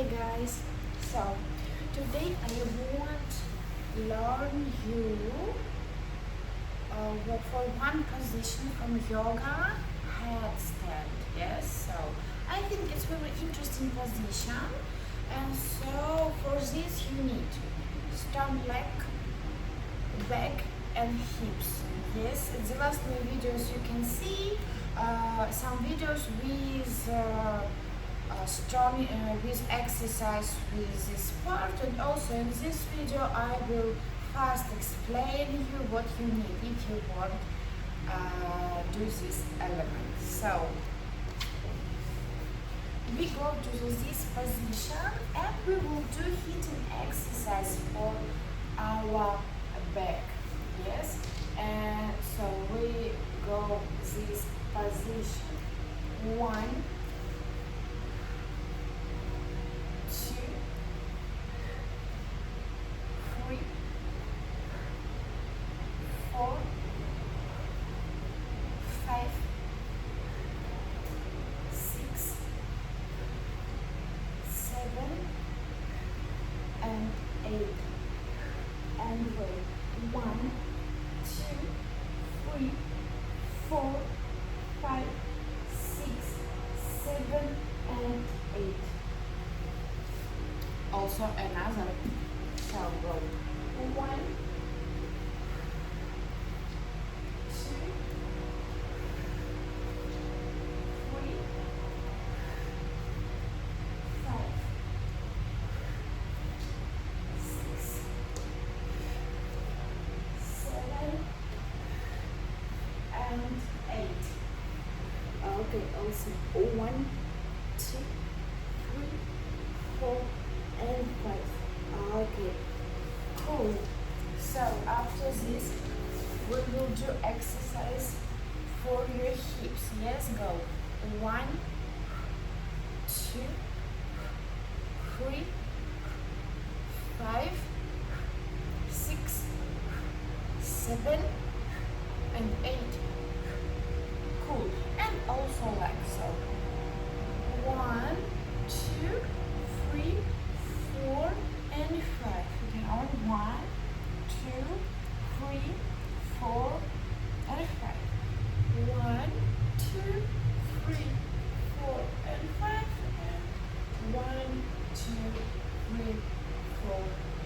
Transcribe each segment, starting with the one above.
Hi guys, so today I want to learn you for one position from yoga headstand. Yes, so I think it's very interesting position, and so for this you need strong leg, back and hips. Yes, in the last few videos you can see some videos with strong with exercise with this part, and also in this video I will first explain you what you need if you want do this element. So we go to this position and we will do hitting exercise for our back. Yes, and so we go this position 1, 2, 3, 4, 5, 6, 7, and 8. And wait. 1, 2, 3, 4, 5, 6, 7, and 8. Also another. So go 1, 2, 3, 5, 6, 7, and 8. Okay, also 1, 2, 3, 4, and 5. Okay, cool. So after this, we will do exercise for your hips. Yes, go 1, 2, 3, 5, 6, 7, and 8. Cool. And also like so. 1, 2, 3, 4, and 5. Again on 1, 2, 3, 4, and 5. 1, 2, 3, 4, and 5. And 1, 2, 3, 4,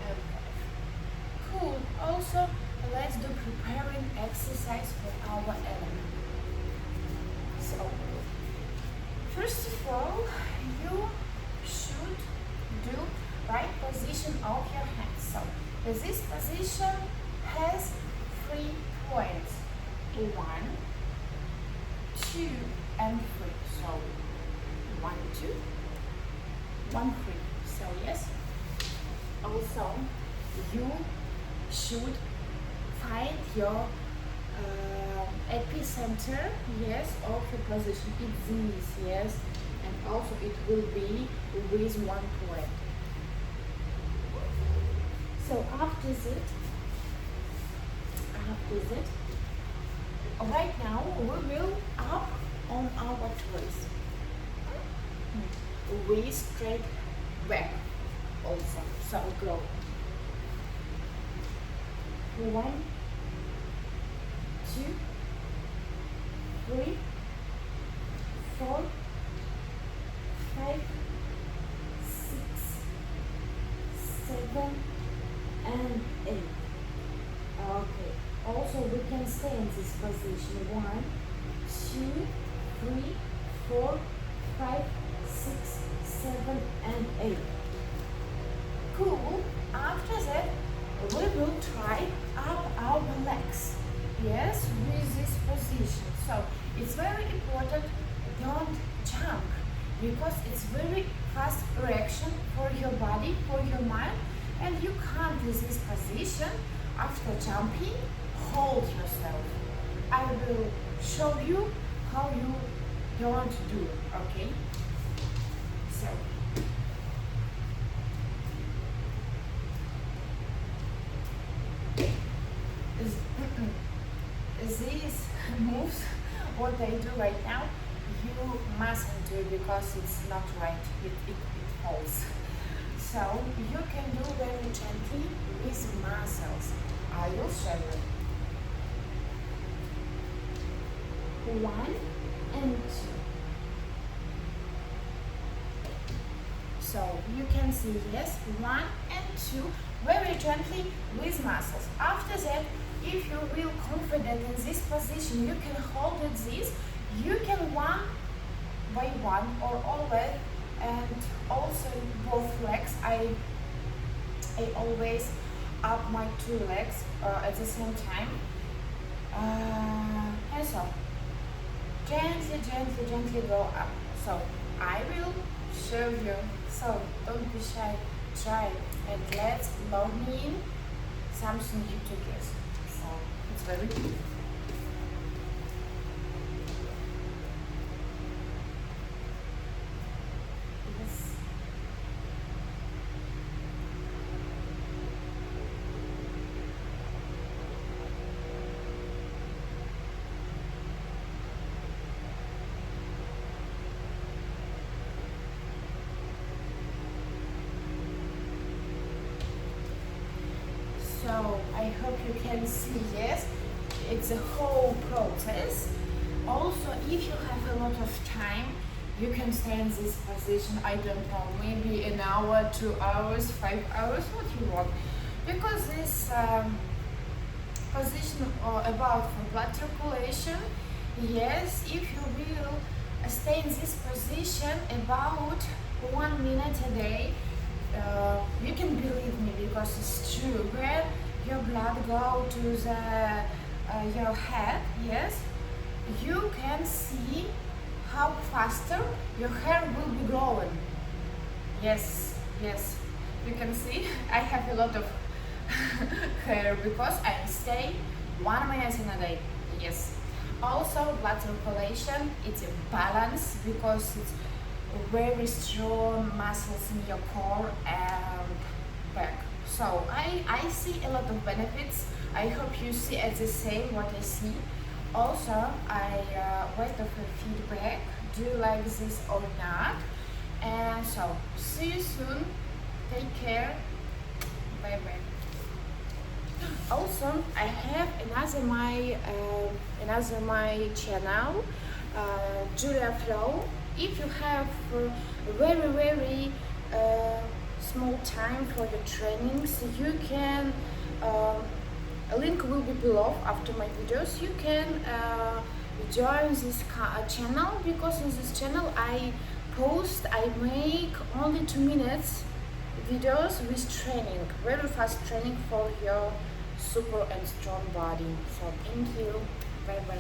and 5. Cool. Also, let's do preparing exercise for our element. So, first of all, you should do right position of your hands. So, this position has 3 points. 1, 2, and 3. So, 1, 2, 1, 3. So, yes. Also, you should find your epicenter, yes, of your position. It's this, yes, and also it will be with 1 point. So after that, right now we will up on our toes with straight back also. So go 1, 2, 3, 4, 5, 6, 7, and 8. Okay. Also, we can stay in this position. 1, 2, 3, 4, 5, 6, 7, and 8. Cool. After that, we will try up our legs. Yes, with this position. So it's very important, don't jump, because it's very fast reaction for your body, for your mind, and you can't in this position after jumping hold yourself. I will show you how you don't do, okay? So these moves, what I do right now, you mustn't do because it's not right. It falls. So you can do very gently with muscles. I will show you. 1 and 2. So you can see, yes, 1 and 2, very gently with muscles. After that, if you feel confident in this position, you can hold it this. You can one by one or always, and also both legs. I always up my 2 legs at the same time. And so gently go up. So I will show you. So don't be shy. Try and let's log me in something you to guess. So it's very good. Yes. So I hope you can see, yes, it's a whole process. Also, if you have a lot of time, you can stay in this position, I don't know, maybe an hour, 2 hours, 5 hours, what you want. Because this position about for blood circulation, yes, if you will stay in this position about 1 minute a day, you can believe me because it's true. When your blood go to the your head, yes, you can see how faster your hair will be growing. Yes, you can see I have a lot of hair because I stay 1 minute in a day. Yes. Also, blood circulation, it's a balance because it's very strong muscles in your core and back. So I see a lot of benefits. I hope you see at the same what I see. Also, I wait for feedback. Do you like this or not? And so see you soon. Take care. Bye bye. Also, I have another my channel, Julia Flow. If you have very small time for your trainings, you can a link will be below after my videos. You can join this channel because in this channel I make only 2 minutes videos with training, very fast training for your super and strong body. So thank you. Bye bye.